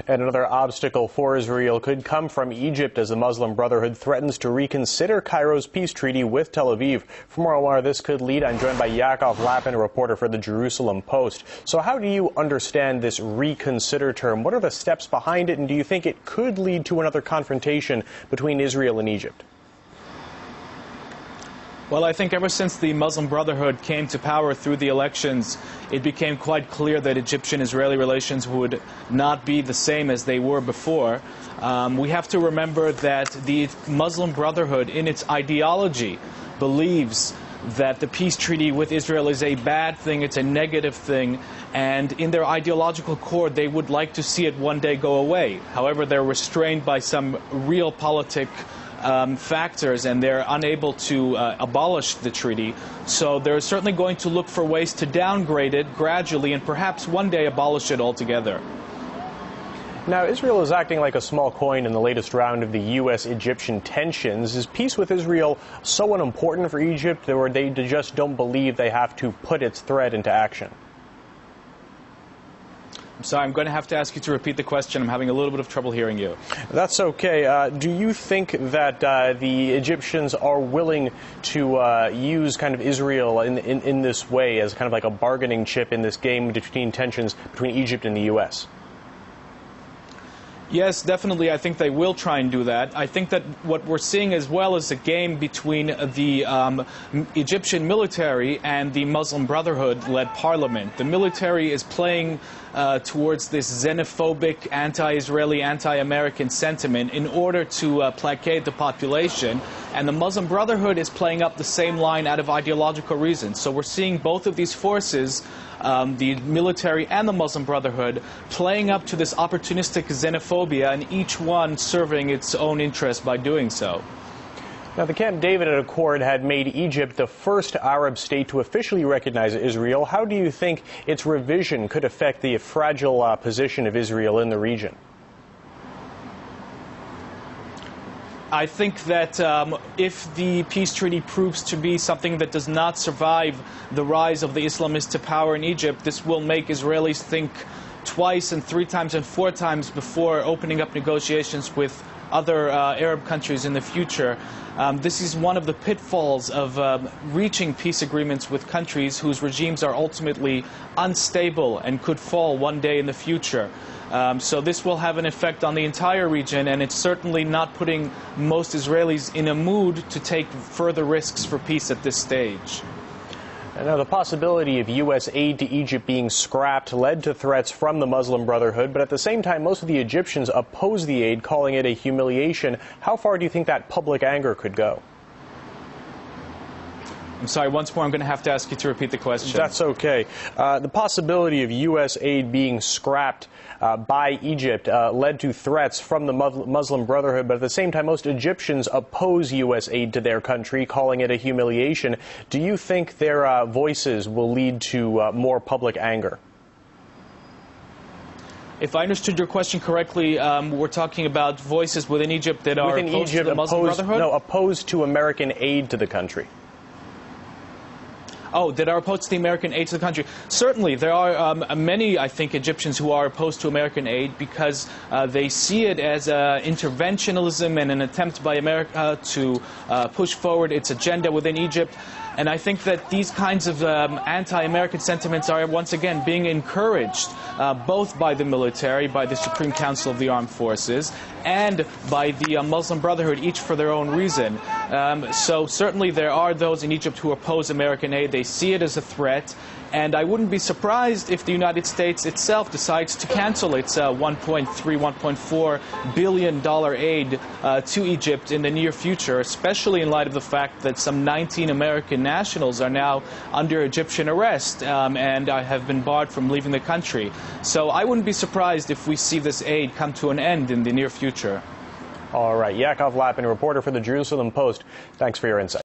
And another obstacle for Israel could come from Egypt as the Muslim Brotherhood threatens to reconsider Cairo's peace treaty with Tel Aviv. For more on where this could lead, I'm joined by Yaakov Lapin, a reporter for the Jerusalem Post. So how do you understand this reconsider term? What are the steps behind it, and do you think it could lead to another confrontation between Israel and Egypt? Well, I think ever since the Muslim Brotherhood came to power through the elections, it became quite clear that Egyptian-Israeli relations would not be the same as they were before. We have to remember that the Muslim Brotherhood, in its ideology, believes that the peace treaty with Israel is a bad thing, it's a negative thing, and in their ideological core, they would like to see it one day go away. However, they're restrained by some realpolitik factors, and they're unable to abolish the treaty. So they're certainly going to look for ways to downgrade it gradually and perhaps one day abolish it altogether. Now, Israel is acting like a small coin in the latest round of the U.S.-Egyptian tensions. Is peace with Israel so unimportant for Egypt, or they just don't believe they have to put its threat into action? I'm sorry, I'm going to have to ask you to repeat the question. I'm having a little bit of trouble hearing you. That's okay. Do you think that the Egyptians are willing to use kind of Israel in this way as kind of like a bargaining chip in this game between tensions between Egypt and the U.S.? Yes, definitely. I think they will try and do that. I think that what we're seeing as well is a game between the Egyptian military and the Muslim Brotherhood-led parliament. The military is playing towards this xenophobic, anti-Israeli, anti-American sentiment in order to placate the population. And the Muslim Brotherhood is playing up the same line out of ideological reasons. So we're seeing both of these forces, the military and the Muslim Brotherhood, playing up to this opportunistic xenophobia, and each one serving its own interest by doing so. Now, the Camp David Accord had made Egypt the first Arab state to officially recognize Israel. How do you think its revision could affect the fragile position of Israel in the region? I think that if the peace treaty proves to be something that does not survive the rise of the Islamists to power in Egypt, this will make Israelis think twice and three times and four times before opening up negotiations with other Arab countries in the future. This is one of the pitfalls of reaching peace agreements with countries whose regimes are ultimately unstable and could fall one day in the future. So this will have an effect on the entire region, and it's certainly not putting most Israelis in a mood to take further risks for peace at this stage. Now, the possibility of U.S. aid to Egypt being scrapped led to threats from the Muslim Brotherhood, but at the same time, most of the Egyptians oppose the aid, calling it a humiliation. How far do you think that public anger could go? I'm sorry, once more, I'm going to have to ask you to repeat the question. That's okay. The possibility of U.S. aid being scrapped by Egypt led to threats from the Muslim Brotherhood, but at the same time, most Egyptians oppose U.S. aid to their country, calling it a humiliation. Do you think their voices will lead to more public anger? If I understood your question correctly, we're talking about voices within Egypt that are opposed to the Muslim Brotherhood? No, opposed to American aid to the country. Oh, that are opposed to the American aid to the country. Certainly, there are many, I think, Egyptians who are opposed to American aid because they see it as interventionism and an attempt by America to push forward its agenda within Egypt. And I think that these kinds of anti-American sentiments are once again being encouraged both by the military, by the Supreme Council of the Armed Forces, and by the Muslim Brotherhood, each for their own reason. So certainly there are those in Egypt who oppose American aid. They see it as a threat. And I wouldn't be surprised if the United States itself decides to cancel its $1.3, $1.4 billion aid to Egypt in the near future, especially in light of the fact that some 19 American nationals are now under Egyptian arrest and have been barred from leaving the country. So I wouldn't be surprised if we see this aid come to an end in the near future. All right. Yaakov Lapin, reporter for the Jerusalem Post. Thanks for your insight.